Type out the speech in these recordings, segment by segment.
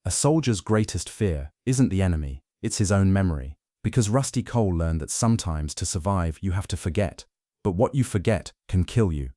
A soldier's greatest fear isn't the enemy, it's his own memory. Because Rusty Cole learned that sometimes to survive you have to forget, but what you forget can kill you.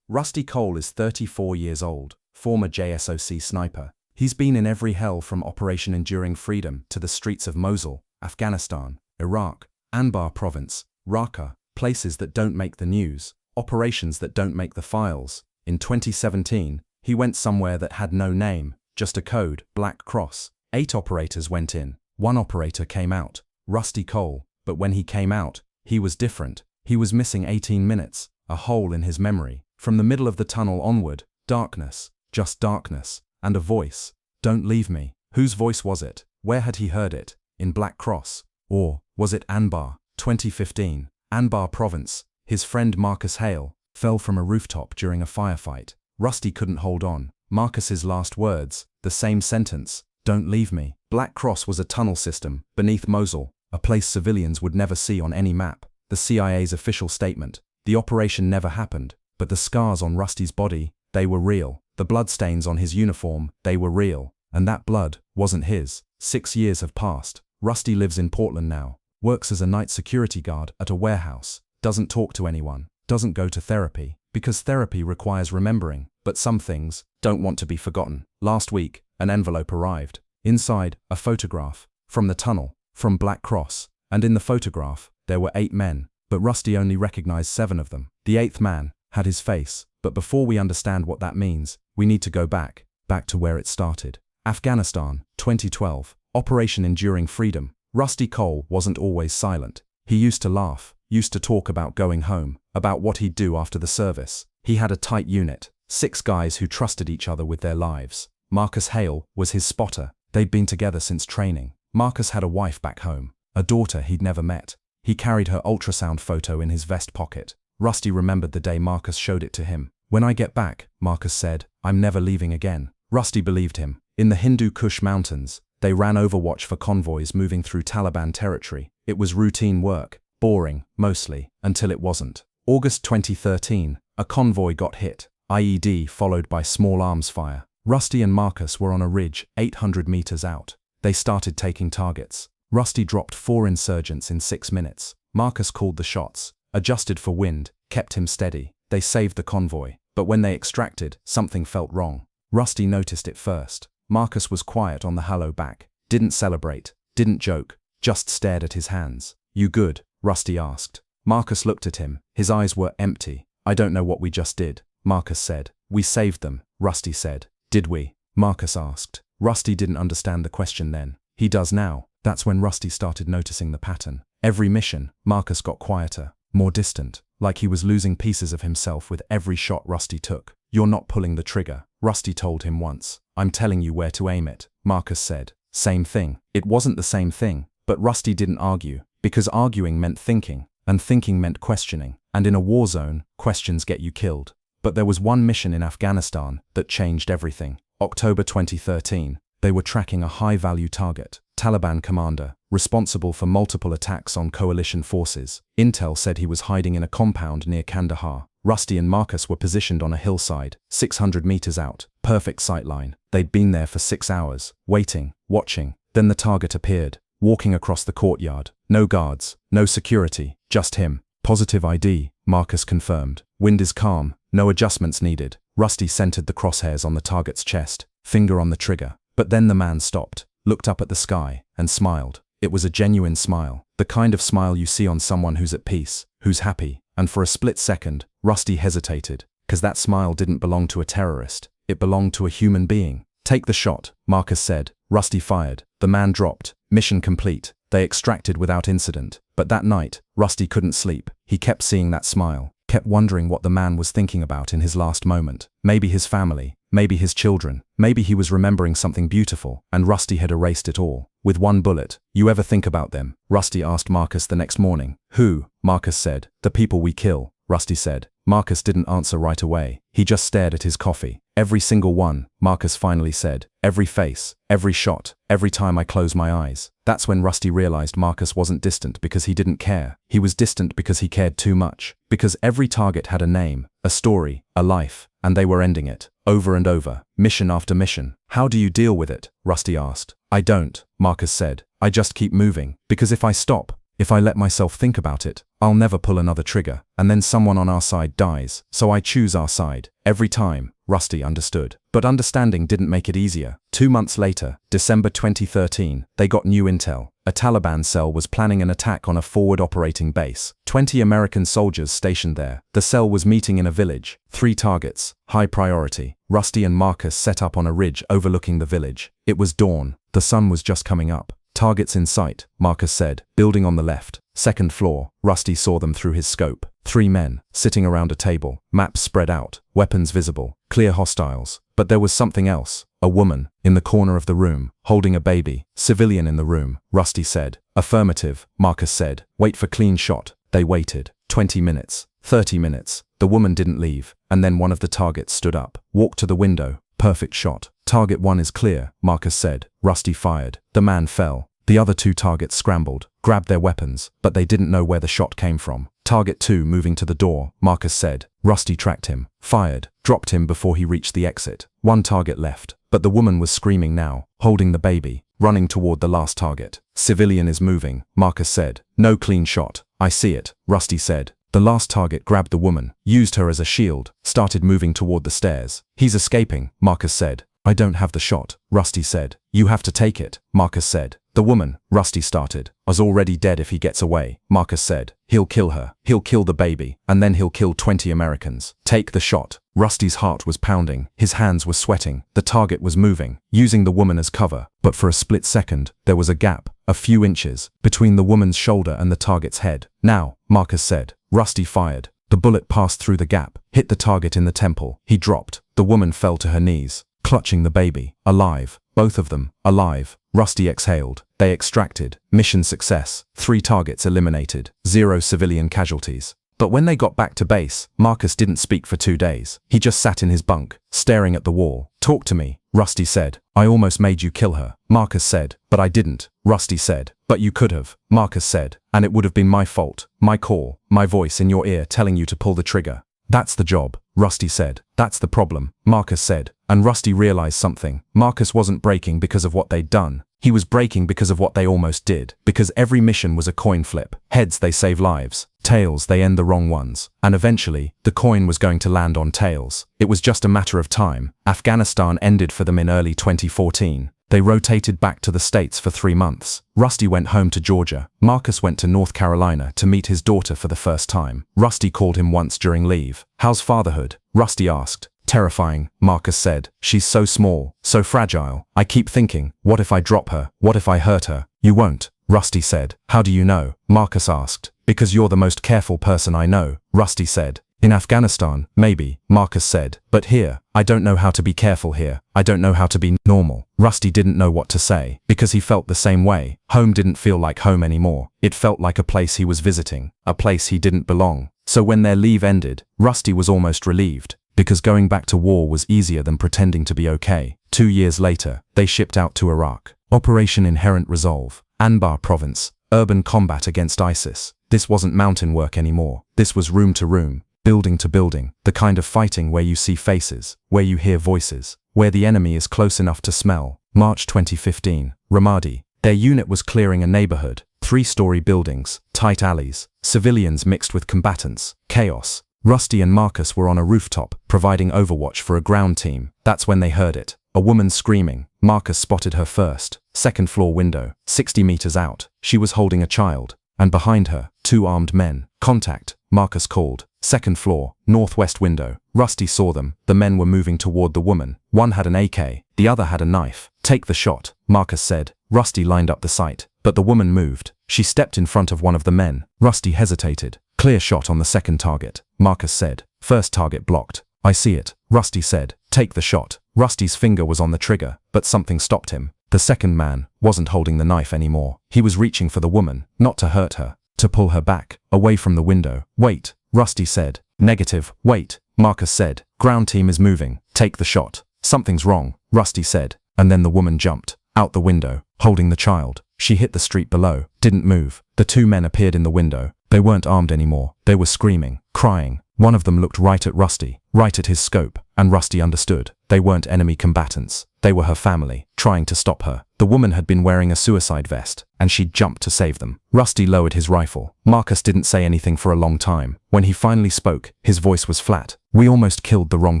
Rusty Cole is 34 years old, former JSOC sniper. He's been in every hell from Operation Enduring Freedom to the streets of Mosul, Afghanistan, Iraq, Anbar Province, Raqqa, places that don't make the news, operations that don't make the files. In 2017, he went somewhere that had no name, just a code, Black Cross. 8 operators went in, 1 operator came out, Rusty Cole, but when he came out, he was different. He was missing 18 minutes, a hole in his memory. From the middle of the tunnel onward, darkness, just darkness, and a voice. Don't leave me. Whose voice was it? Where had he heard it? In Black Cross? Or was it Anbar? 2015, Anbar Province. His friend Marcus Hale fell from a rooftop during a firefight. Rusty couldn't hold on. Marcus's last words, the same sentence, don't leave me. Black Cross was a tunnel system beneath Mosul, a place civilians would never see on any map. The CIA's official statement. The operation never happened, but the scars on Rusty's body, they were real. The bloodstains on his uniform, they were real. And that blood wasn't his. 6 years have passed. Rusty lives in Portland now, works as a night security guard at a warehouse, doesn't talk to anyone, doesn't go to therapy, because therapy requires remembering, but some things don't want to be forgotten. Last week, an envelope arrived. Inside, a photograph, from the tunnel, from Black Cross, and in the photograph, there were 8 men, but Rusty only recognized 7 of them. The 8th man had his face, but before we understand what that means, we need to go back to where it started. Afghanistan, 2012, Operation Enduring Freedom. Rusty Cole wasn't always silent. He used to laugh, used to talk about going home, about what he'd do after the service. He had a tight unit, 6 guys who trusted each other with their lives. Marcus Hale was his spotter. They'd been together since training. Marcus had a wife back home, a daughter he'd never met. He carried her ultrasound photo in his vest pocket. Rusty remembered the day Marcus showed it to him. When I get back, Marcus said, I'm never leaving again. Rusty believed him. In the Hindu Kush Mountains, they ran overwatch for convoys moving through Taliban territory. It was routine work, boring, mostly, until it wasn't. August 2013, a convoy got hit, IED followed by small arms fire. Rusty and Marcus were on a ridge 800 meters out. They started taking targets. Rusty dropped 4 insurgents in 6 minutes. Marcus called the shots, adjusted for wind, kept him steady. They saved the convoy, but when they extracted, something felt wrong. Rusty noticed it first. Marcus was quiet on the hollow back, didn't celebrate, didn't joke, just stared at his hands. You good? Rusty asked. Marcus looked at him. His eyes were empty. I don't know what we just did, Marcus said. We saved them, Rusty said. Did we? Marcus asked. Rusty didn't understand the question then. He does now. That's when Rusty started noticing the pattern. Every mission, Marcus got quieter, more distant, like he was losing pieces of himself with every shot Rusty took. You're not pulling the trigger, Rusty told him once. I'm telling you where to aim it, Marcus said. Same thing. It wasn't the same thing, but Rusty didn't argue, because arguing meant thinking, and thinking meant questioning, and in a war zone, questions get you killed. But there was one mission in Afghanistan that changed everything. October 2013, they were tracking a high-value target, Taliban commander, responsible for multiple attacks on coalition forces. Intel said he was hiding in a compound near Kandahar. Rusty and Marcus were positioned on a hillside, 600 meters out, perfect sightline. They'd been there for 6 hours, waiting, watching. Then the target appeared, walking across the courtyard. No guards, no security, just him. Positive ID, Marcus confirmed. Wind is calm, no adjustments needed. Rusty centered the crosshairs on the target's chest, finger on the trigger. But then the man stopped, looked up at the sky, and smiled. It was a genuine smile, the kind of smile you see on someone who's at peace, who's happy. And for a split second, Rusty hesitated, because that smile didn't belong to a terrorist. It belonged to a human being. Take the shot, Marcus said. Rusty fired. The man dropped. Mission complete. They extracted without incident. But that night, Rusty couldn't sleep. He kept seeing that smile, kept wondering what the man was thinking about in his last moment. Maybe his family, maybe his children, maybe he was remembering something beautiful, and Rusty had erased it all. With 1 bullet. You ever think about them? Rusty asked Marcus the next morning. Who? Marcus said. The people we kill, Rusty said. Marcus didn't answer right away. He just stared at his coffee. Every single one, Marcus finally said. Every face, every shot, every time I close my eyes. That's when Rusty realized Marcus wasn't distant because he didn't care. He was distant because he cared too much. Because every target had a name, a story, a life, and they were ending it. Over and over, mission after mission. How do you deal with it? Rusty asked. I don't, Marcus said. I just keep moving. Because if I stop, if I let myself think about it, I'll never pull another trigger, and then someone on our side dies. So I choose our side. Every time. Rusty understood. But understanding didn't make it easier. 2 months later, December 2013, they got new intel. A Taliban cell was planning an attack on a forward operating base. 20 American soldiers stationed there. The cell was meeting in a village. 3 targets. High priority. Rusty and Marcus set up on a ridge overlooking the village. It was dawn. The sun was just coming up. Targets in sight, Marcus said. Building on the left. 2nd floor. Rusty saw them through his scope. 3 men, sitting around a table. Maps spread out. Weapons visible. Clear hostiles. But there was something else. A woman, in the corner of the room, holding a baby. Civilian in the room, Rusty said. Affirmative, Marcus said. Wait for clean shot. They waited. 20 minutes. 30 minutes. The woman didn't leave. And then one of the targets stood up. Walked to the window. Perfect shot. Target 1 is clear, Marcus said. Rusty fired. The man fell. The other 2 targets scrambled, grabbed their weapons, but they didn't know where the shot came from. Target 2 moving to the door, Marcus said. Rusty tracked him, fired, dropped him before he reached the exit. 1 target left, but the woman was screaming now, holding the baby, running toward the last target. Civilian is moving, Marcus said. No clean shot. I see it, Rusty said. The last target grabbed the woman, used her as a shield, started moving toward the stairs. He's escaping, Marcus said. I don't have the shot, Rusty said. You have to take it, Marcus said. The woman, Rusty started, was already dead if he gets away, Marcus said. He'll kill her, he'll kill the baby, and then he'll kill 20 Americans. Take the shot. Rusty's heart was pounding, his hands were sweating, the target was moving, using the woman as cover, but for a split second, there was a gap, a few inches, between the woman's shoulder and the target's head. Now, Marcus said. Rusty fired. The bullet passed through the gap, hit the target in the temple. He dropped. The woman fell to her knees, clutching the baby. Alive. Both of them. Alive. Rusty exhaled. They extracted. Mission success. 3 targets eliminated. 0 civilian casualties. But when they got back to base, Marcus didn't speak for 2 days. He just sat in his bunk, staring at the wall. Talk to me, Rusty said. I almost made you kill her, Marcus said. But I didn't, Rusty said. But you could have, Marcus said. And it would have been my fault, my call, my voice in your ear telling you to pull the trigger. That's the job, Rusty said. That's the problem, Marcus said. And Rusty realized something. Marcus wasn't breaking because of what they'd done. He was breaking because of what they almost did. Because every mission was a coin flip. Heads, they save lives. Tails, they end the wrong ones. And eventually, the coin was going to land on tails. It was just a matter of time. Afghanistan ended for them in early 2014. They rotated back to the States for 3 months. Rusty went home to Georgia. Marcus went to North Carolina to meet his daughter for the first time. Rusty called him once during leave. How's fatherhood? Rusty asked. Terrifying, Marcus said. She's so small, so fragile. I keep thinking, what if I drop her? What if I hurt her? You won't, Rusty said. How do you know? Marcus asked. Because you're the most careful person I know, Rusty said. In Afghanistan, maybe, Marcus said. But here, I don't know how to be careful here. I don't know how to be normal. Rusty didn't know what to say, because he felt the same way. Home didn't feel like home anymore. It felt like a place he was visiting, a place he didn't belong. So when their leave ended, Rusty was almost relieved, because going back to war was easier than pretending to be okay. 2 years later, they shipped out to Iraq. Operation Inherent Resolve, Anbar Province, urban combat against ISIS. This wasn't mountain work anymore. This was room to room, building to building, the kind of fighting where you see faces, where you hear voices, where the enemy is close enough to smell. March 2015, Ramadi. Their unit was clearing a neighborhood, 3-story buildings, tight alleys, civilians mixed with combatants, chaos. Rusty and Marcus were on a rooftop, providing overwatch for a ground team. That's when they heard it. A woman screaming. Marcus spotted her first. 2nd floor window, 60 meters out. She was holding a child. And behind her, 2 armed men. Contact, Marcus called. 2nd floor, northwest window. Rusty saw them. The men were moving toward the woman. One had an AK, the other had a knife. Take the shot, Marcus said. Rusty lined up the sight, but the woman moved. She stepped in front of one of the men. Rusty hesitated. Clear shot on the 2nd target, Marcus said. 1st target blocked. I see it, Rusty said. Take the shot. Rusty's finger was on the trigger, but something stopped him. The 2nd man wasn't holding the knife anymore. He was reaching for the woman, not to hurt her, to pull her back, away from the window. Wait, Rusty said. Negative, wait, Marcus said. Ground team is moving. Take the shot. Something's wrong, Rusty said, and then the woman jumped out the window, holding the child. She hit the street below, didn't move. The two men appeared in the window. They weren't armed anymore. They were screaming, crying. One of them looked right at Rusty, right at his scope, and Rusty understood. They weren't enemy combatants. They were her family, trying to stop her. The woman had been wearing a suicide vest, and she'd jumped to save them. Rusty lowered his rifle. Marcus didn't say anything for a long time. When he finally spoke, his voice was flat. "We almost killed the wrong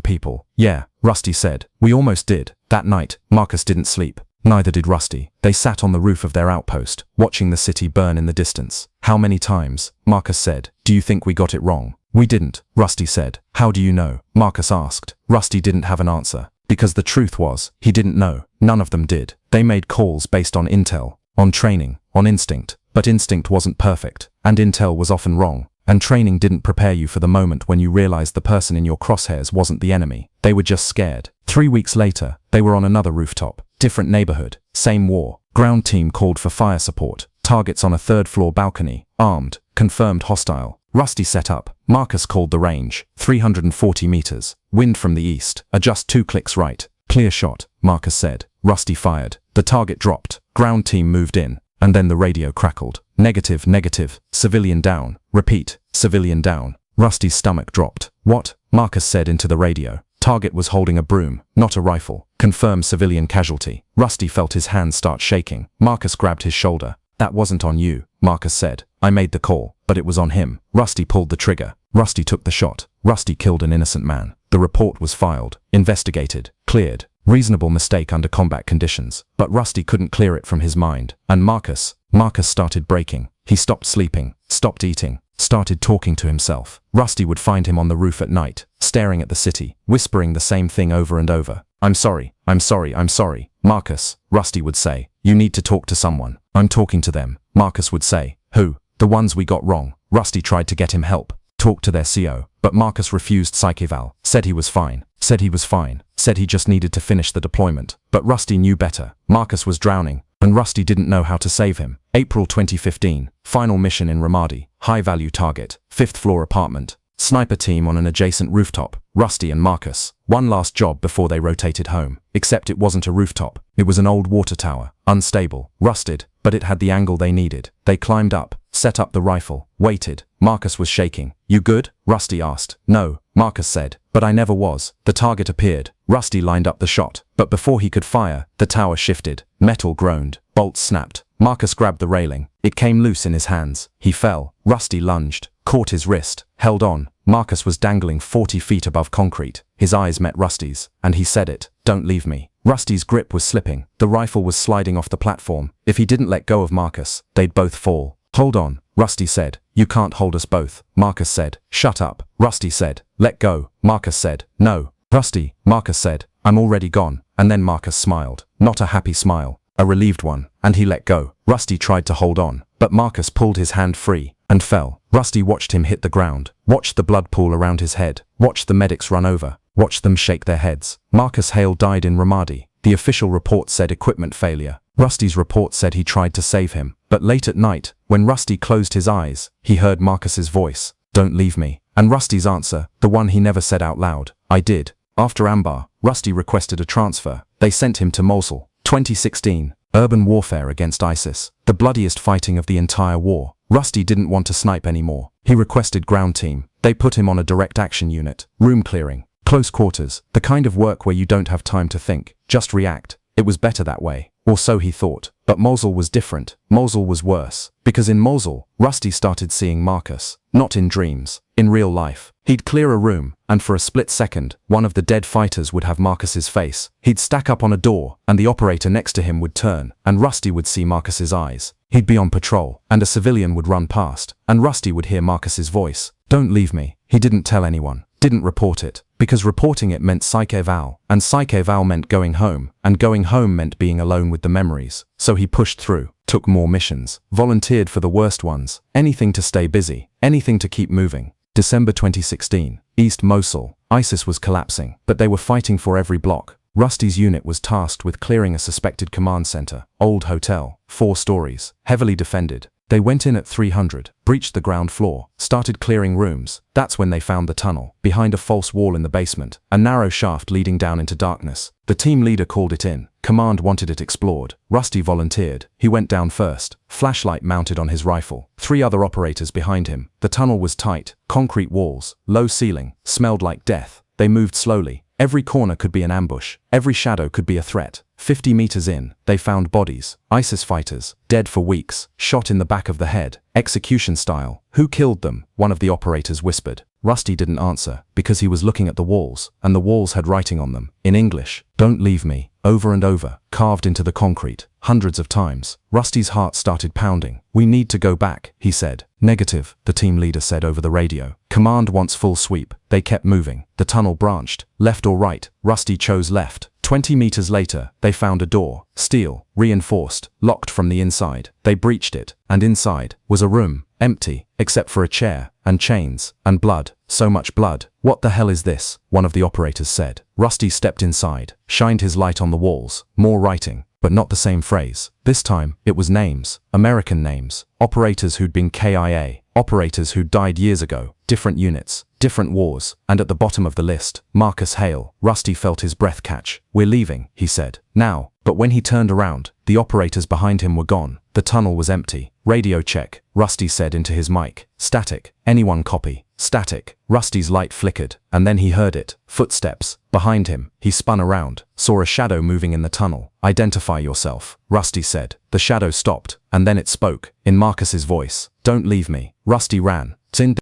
people." "Yeah," Rusty said. "We almost did." That night, Marcus didn't sleep. Neither did Rusty. They sat on the roof of their outpost, watching the city burn in the distance. "How many times?" Marcus said. "Do you think we got it wrong?" "We didn't," Rusty said. "How do you know?" Marcus asked. Rusty didn't have an answer. Because the truth was, he didn't know. None of them did. They made calls based on intel, on training, on instinct. But instinct wasn't perfect, and intel was often wrong. And training didn't prepare you for the moment when you realized the person in your crosshairs wasn't the enemy. They were just scared. 3 weeks later, they were on another rooftop. Different neighborhood, same war. Ground team called for fire support. Targets on a third-floor balcony, armed, confirmed hostile. Rusty set up. Marcus called the range, 340 meters. Wind from the east, adjust 2 clicks right. "Clear shot," Marcus said. Rusty fired. The target dropped. Ground team moved in, and then the radio crackled. "Negative, negative. Civilian down. Repeat, civilian down." Rusty's stomach dropped. "What?" Marcus said into the radio. Target was holding a broom, not a rifle. "Confirm civilian casualty." Rusty felt his hands start shaking. Marcus grabbed his shoulder. "That wasn't on you," Marcus said. "I made the call, but it was on him." Rusty pulled the trigger. Rusty took the shot. Rusty killed an innocent man. The report was filed, investigated, cleared. Reasonable mistake under combat conditions. But Rusty couldn't clear it from his mind. And Marcus started breaking. He stopped sleeping, stopped eating, started talking to himself. Rusty would find him on the roof at night, staring at the city, whispering the same thing over and over. "I'm sorry, I'm sorry, I'm sorry." "Marcus," Rusty would say, "you need to talk to someone." "I'm talking to them," Marcus would say. "Who?" "The ones we got wrong." Rusty tried to get him help. Talk to their CO. But Marcus refused psych eval. Said he was fine. Said he was fine. Said he just needed to finish the deployment. But Rusty knew better. Marcus was drowning, and Rusty didn't know how to save him. April 2015. Final mission in Ramadi. High-value target. 5th floor apartment. Sniper team on an adjacent rooftop. Rusty and Marcus. One last job before they rotated home. Except it wasn't a rooftop. It was an old water tower. Unstable. Rusted. But it had the angle they needed. They climbed up. Set up the rifle. Waited. Marcus was shaking. "You good?" Rusty asked. "No," Marcus said. "But I never was." The target appeared. Rusty lined up the shot. But before he could fire, the tower shifted. Metal groaned. Bolts snapped. Marcus grabbed the railing. It came loose in his hands. He fell. Rusty lunged. Caught his wrist. Held on. Marcus was dangling 40 feet above concrete. His eyes met Rusty's, and he said it. "Don't leave me." Rusty's grip was slipping. The rifle was sliding off the platform. If he didn't let go of Marcus, they'd both fall. "Hold on," Rusty said. "You can't hold us both." Marcus said. "Shut up." Rusty said. "Let go." Marcus said. "No." "Rusty," Marcus said. "I'm already gone." And then Marcus smiled. Not a happy smile. A relieved one. And he let go. Rusty tried to hold on, but Marcus pulled his hand free and fell. Rusty watched him hit the ground. Watched the blood pool around his head. Watched the medics run over. Watched them shake their heads. Marcus Hale died in Ramadi. The official report said equipment failure. Rusty's report said he tried to save him. But late at night, when Rusty closed his eyes, he heard Marcus's voice. "Don't leave me." And Rusty's answer, the one he never said out loud. "I did." After Ambar, Rusty requested a transfer. They sent him to Mosul. 2016. Urban warfare against ISIS. The bloodiest fighting of the entire war. Rusty didn't want to snipe anymore. He requested ground team. They put him on a direct action unit. Room clearing. Close quarters. The kind of work where you don't have time to think. Just react. It was better that way. Or so he thought. But Mosul was different. Mosul was worse. Because in Mosul, Rusty started seeing Marcus. Not in dreams. In real life. He'd clear a room, and for a split second, one of the dead fighters would have Marcus's face. He'd stack up on a door, and the operator next to him would turn, and Rusty would see Marcus's eyes. He'd be on patrol, and a civilian would run past, and Rusty would hear Marcus's voice. "Don't leave me." He didn't tell anyone. Didn't report it. Because reporting it meant psych eval, and psych eval meant going home, and going home meant being alone with the memories. So he pushed through, took more missions, volunteered for the worst ones, anything to stay busy, anything to keep moving. December 2016, East Mosul. ISIS was collapsing, but they were fighting for every block. Rusty's unit was tasked with clearing a suspected command center, old hotel, 4 stories, heavily defended. They went in at 300, breached the ground floor, started clearing rooms. That's when they found the tunnel, behind a false wall in the basement, a narrow shaft leading down into darkness. The team leader called it in. Command wanted it explored. Rusty volunteered. He went down first, flashlight mounted on his rifle. 3 other operators behind him. The tunnel was tight, concrete walls, low ceiling, smelled like death. They moved slowly. Every corner could be an ambush. Every shadow could be a threat. 50 meters in, they found bodies. ISIS fighters, dead for weeks, shot in the back of the head, execution style. Who killed them? One of the operators whispered. Rusty didn't answer, because he was looking at the walls, and the walls had writing on them, in English. Don't leave me, over and over, carved into the concrete, hundreds of times. Rusty's heart started pounding. We need to go back, he said. Negative, the team leader said over the radio. Command wants full sweep. They kept moving. The tunnel branched, left or right. Rusty chose left. 20 meters later, they found a door, steel, reinforced, locked from the inside. They breached it, and inside was a room, empty, except for a chair, and chains, and blood. So much blood. What the hell is this? One of the operators said. Rusty stepped inside, shined his light on the walls. More writing, but not the same phrase. This time, it was names, American names, operators who'd been KIA, operators who'd died years ago, different units, different wars, and at the bottom of the list, Marcus Hale. Rusty felt his breath catch. We're leaving, he said. Now. But when he turned around, the operators behind him were gone. The tunnel was empty. Radio check, Rusty said into his mic. Static. Anyone copy? Static. Rusty's light flickered, and then he heard it. Footsteps. Behind him. He spun around, saw a shadow moving in the tunnel. Identify yourself, Rusty said. The shadow stopped, and then it spoke, in Marcus's voice. Don't leave me. Rusty ran.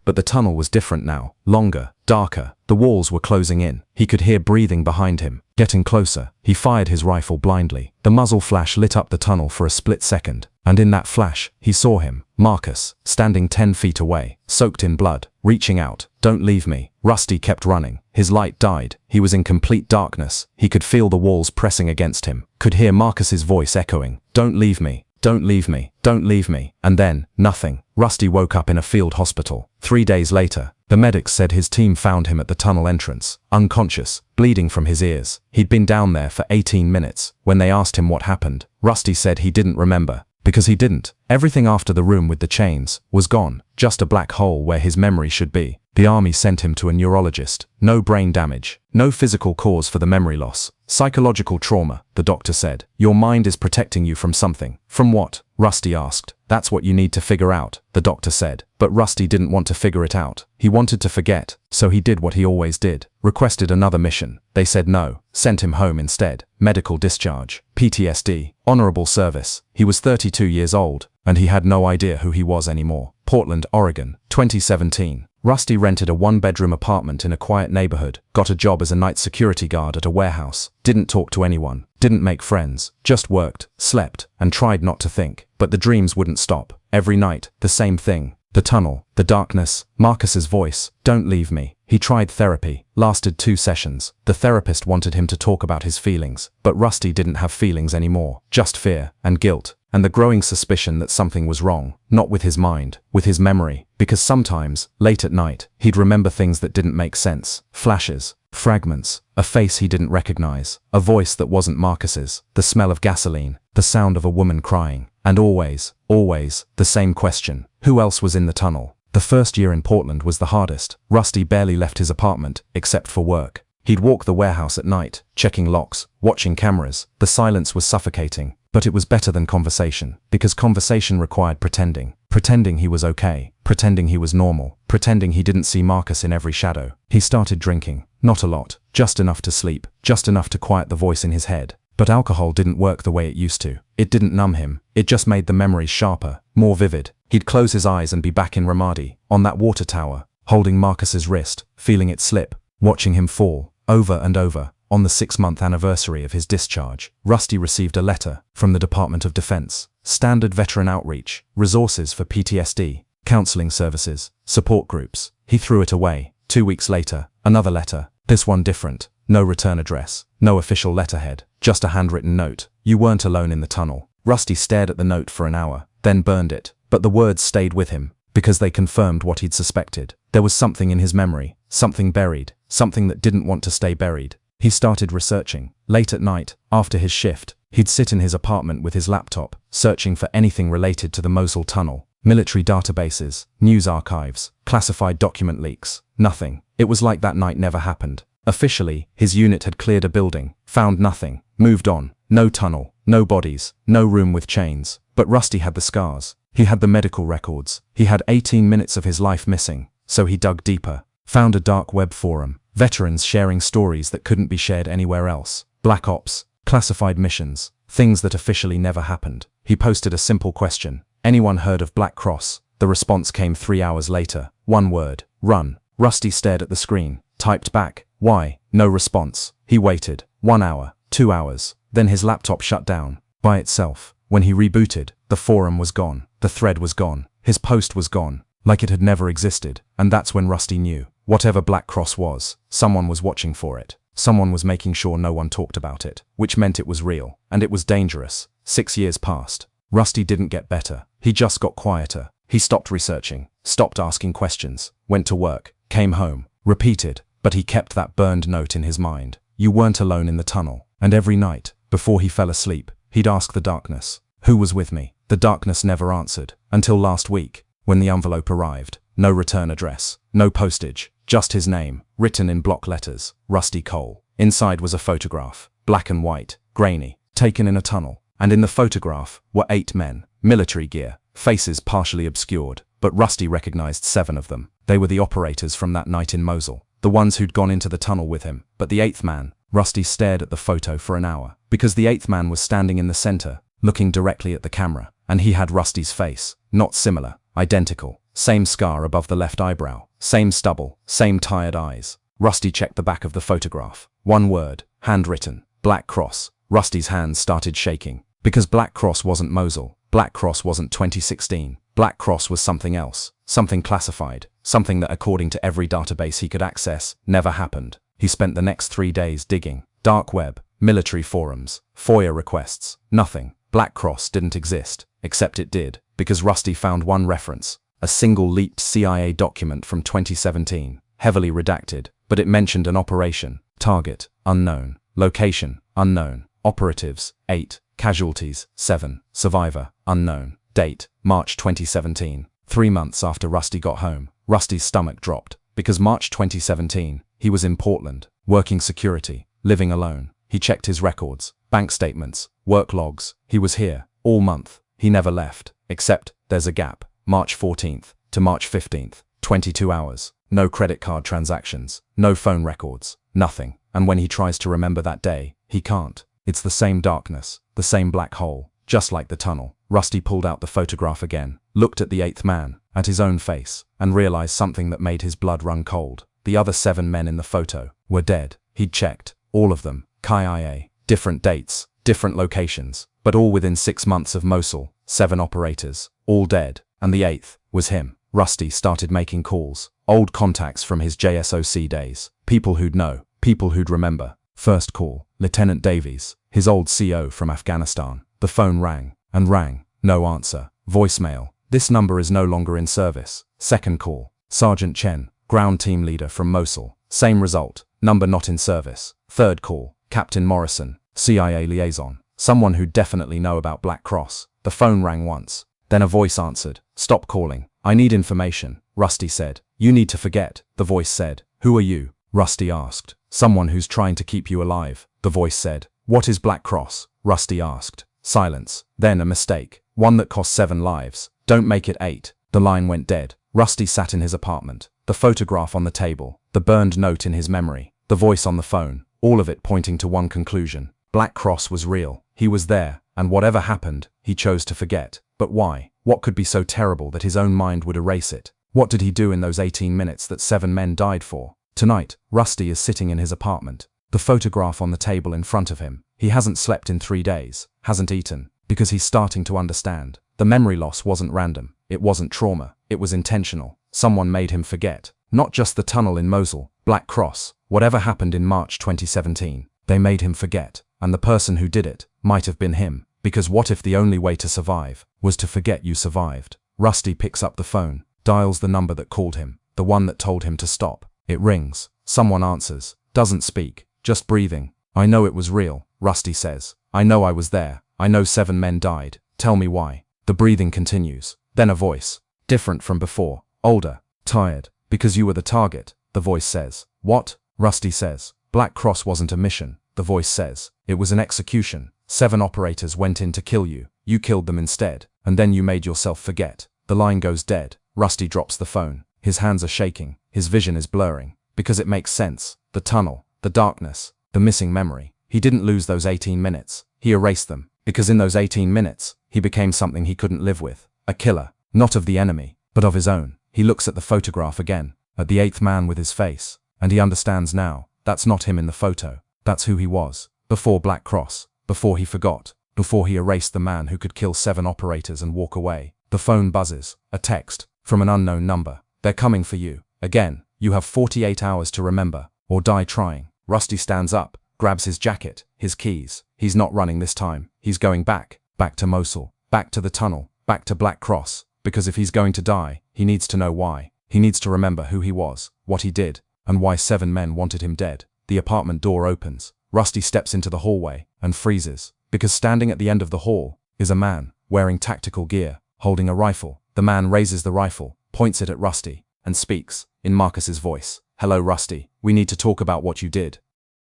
But the tunnel was different now. Longer, darker. The walls were closing in. He could hear breathing behind him. Getting closer, he fired his rifle blindly. The muzzle flash lit up the tunnel for a split second, and in that flash, he saw him, Marcus, standing 10 feet away, soaked in blood, reaching out. Don't leave me. Rusty kept running. His light died. He was in complete darkness. He could feel the walls pressing against him, could hear Marcus's voice echoing. Don't leave me. Don't leave me. Don't leave me. And then, nothing. Rusty woke up in a field hospital. 3 days later, the medics said his team found him at the tunnel entrance, unconscious, bleeding from his ears. He'd been down there for 18 minutes. When they asked him what happened, Rusty said he didn't remember. Because he didn't. Everything after the room with the chains was gone, just a black hole where his memory should be. The army sent him to a neurologist. No brain damage. No physical cause for the memory loss. Psychological trauma, the doctor said. Your mind is protecting you from something. From what? Rusty asked. That's what you need to figure out, the doctor said. But Rusty didn't want to figure it out. He wanted to forget, so he did what he always did. Requested another mission. They said no. Sent him home instead. Medical discharge. PTSD. Honorable service. He was 32 years old, and he had no idea who he was anymore. Portland, Oregon, 2017. Rusty rented a 1-bedroom apartment in a quiet neighborhood, got a job as a night security guard at a warehouse, didn't talk to anyone, didn't make friends, just worked, slept, and tried not to think. But the dreams wouldn't stop. Every night, the same thing. The tunnel, the darkness, Marcus's voice. Don't leave me. He tried therapy, lasted 2 sessions. The therapist wanted him to talk about his feelings, but Rusty didn't have feelings anymore, just fear and guilt, and the growing suspicion that something was wrong, not with his mind, with his memory, because sometimes, late at night, he'd remember things that didn't make sense, flashes, fragments, a face he didn't recognize, a voice that wasn't Marcus's, the smell of gasoline, the sound of a woman crying, and always, the same question. Who else was in the tunnel? The first year in Portland was the hardest. Rusty barely left his apartment, except for work. He'd walk the warehouse at night, checking locks, watching cameras. The silence was suffocating, but it was better than conversation, because conversation required pretending. Pretending he was okay, pretending he was normal, pretending he didn't see Marcus in every shadow. He started drinking. Not a lot, just enough to sleep, just enough to quiet the voice in his head. But alcohol didn't work the way it used to. It didn't numb him, it just made the memories sharper, more vivid. He'd close his eyes and be back in Ramadi, on that water tower, holding Marcus's wrist, feeling it slip, watching him fall, over and over. On the 6-month anniversary of his discharge, Rusty received a letter from the Department of Defense. Standard veteran outreach, resources for PTSD, counseling services, support groups. He threw it away. 2 weeks later, another letter, this one different. No return address, no official letterhead, just a handwritten note. You weren't alone in the tunnel. Rusty stared at the note for an hour, then burned it. But the words stayed with him, because they confirmed what he'd suspected. There was something in his memory, something buried, something that didn't want to stay buried. He started researching. Late at night, after his shift, he'd sit in his apartment with his laptop, searching for anything related to the Mosul tunnel. Military databases, news archives, classified document leaks. Nothing. It was like that night never happened. Officially, his unit had cleared a building, found nothing, moved on. No tunnel, no bodies, no room with chains. But Rusty had the scars. He had the medical records. He had 18 minutes of his life missing. So he dug deeper. Found a dark web forum. Veterans sharing stories that couldn't be shared anywhere else. Black ops, classified missions, things that officially never happened. He posted a simple question. Anyone heard of Black Cross? The response came 3 hours later. One word. Run. Rusty stared at the screen. Typed back. Why? No response. He waited. 1 hour. 2 hours. Then his laptop shut down. By itself. When he rebooted, the forum was gone. The thread was gone. His post was gone. Like it had never existed. And that's when Rusty knew. Whatever Black Cross was, someone was watching for it. Someone was making sure no one talked about it. Which meant it was real. And it was dangerous. 6 years passed. Rusty didn't get better. He just got quieter. He stopped researching. Stopped asking questions. Went to work. Came home. Repeated. But he kept that burned note in his mind. You weren't alone in the tunnel. And every night, before he fell asleep, he'd ask the darkness, who was with me? The darkness never answered. Until last week, when the envelope arrived. No return address. No postage. Just his name, written in block letters. Rusty Cole. Inside was a photograph. Black and white. Grainy. Taken in a tunnel. And in the photograph were 8 men. Military gear. Faces partially obscured. But Rusty recognized 7 of them. They were the operators from that night in Mosul. The ones who'd gone into the tunnel with him. But the 8th man, Rusty stared at the photo for an hour. Because the 8th man was standing in the center, looking directly at the camera. And he had Rusty's face. Not similar. Identical. Same scar above the left eyebrow. Same stubble. Same tired eyes. Rusty checked the back of the photograph. One word. Handwritten. Black Cross. Rusty's hands started shaking. Because Black Cross wasn't Mosul. Black Cross wasn't 2016. Black Cross was something else. Something classified. Something that, according to every database he could access, never happened. He spent the next 3 days digging. Dark web. Military forums. FOIA requests. Nothing. Black Cross didn't exist. Except it did. Because Rusty found one reference. A single leaked CIA document from 2017. Heavily redacted. But it mentioned an operation. Target. Unknown. Location. Unknown. Operatives. 8. Casualties. 7. Survivor. Unknown. Date. March 2017. 3 months after Rusty got home. Rusty's stomach dropped. Because March 2017, he was in Portland. Working security. Living alone. He checked his records. Bank statements. Work logs. He was here. All month. He never left. Except, there's a gap. March 14th to March 15th. 22 hours. No credit card transactions. No phone records. Nothing. And when he tries to remember that day, he can't. It's the same darkness. The same black hole. Just like the tunnel. Rusty pulled out the photograph again. Looked at the 8th man. At his own face. And realized something that made his blood run cold. The other 7 men in the photo were dead. He'd checked. All of them. KIA. Different dates. Different locations. But all within 6 months of Mosul. 7 operators. All dead. And the 8th was him. Rusty started making calls. Old contacts from his JSOC days. People who'd know. People who'd remember. First call. Lieutenant Davies. His old CO from Afghanistan. The phone rang. And rang. No answer. Voicemail. This number is no longer in service. Second call. Sergeant Chen. Ground team leader from Mosul. Same result. Number not in service. Third call. Captain Morrison. CIA liaison. Someone who'd definitely know about Black Cross. The phone rang once. Then a voice answered. Stop calling. I need information. Rusty said. You need to forget. The voice said. Who are you? Rusty asked. Someone who's trying to keep you alive. The voice said. What is Black Cross? Rusty asked. Silence. Then a mistake. One that cost 7 lives. Don't make it 8. The line went dead. Rusty sat in his apartment. The photograph on the table. The burned note in his memory. The voice on the phone. All of it pointing to one conclusion. Black Cross was real. He was there. And whatever happened, he chose to forget. But why? What could be so terrible that his own mind would erase it? What did he do in those 18 minutes that 7 men died for? Tonight, Rusty is sitting in his apartment. The photograph on the table in front of him. He hasn't slept in 3 days. Hasn't eaten. Because he's starting to understand. The memory loss wasn't random. It wasn't trauma. It was intentional. Someone made him forget. Not just the tunnel in Mosul. Black Cross. Whatever happened in March 2017. They made him forget. And the person who did it might have been him. Because what if the only way to survive was to forget you survived? Rusty picks up the phone, dials the number that called him, the one that told him to stop. It rings. Someone answers. Doesn't speak. Just breathing. I know it was real, Rusty says. I know I was there. I know 7 men died. Tell me why. The breathing continues. Then a voice. Different from before. Older. Tired. Because you were the target, the voice says. What? Rusty says. Black Cross wasn't a mission, the voice says. It was an execution. 7 operators went in to kill you. You killed them instead. And then you made yourself forget. The line goes dead. Rusty drops the phone. His hands are shaking. His vision is blurring. Because it makes sense. The tunnel. The darkness. The missing memory. He didn't lose those 18 minutes. He erased them. Because in those 18 minutes, he became something he couldn't live with. A killer. Not of the enemy, but of his own. He looks at the photograph again. At the 8th man with his face. And he understands now. That's not him in the photo. That's who he was. Before Black Cross. Before he forgot. Before he erased the man who could kill 7 operators and walk away. The phone buzzes. A text. From an unknown number. They're coming for you. Again. You have 48 hours to remember. Or die trying. Rusty stands up. Grabs his jacket. His keys. He's not running this time. He's going back. Back to Mosul. Back to the tunnel. Back to Black Cross. Because if he's going to die, he needs to know why. He needs to remember who he was. What he did. And why 7 men wanted him dead. The apartment door opens. Rusty steps into the hallway. And freezes. Because standing at the end of the hall is a man, wearing tactical gear, holding a rifle. The man raises the rifle, points it at Rusty, and speaks, in Marcus's voice. Hello Rusty, we need to talk about what you did.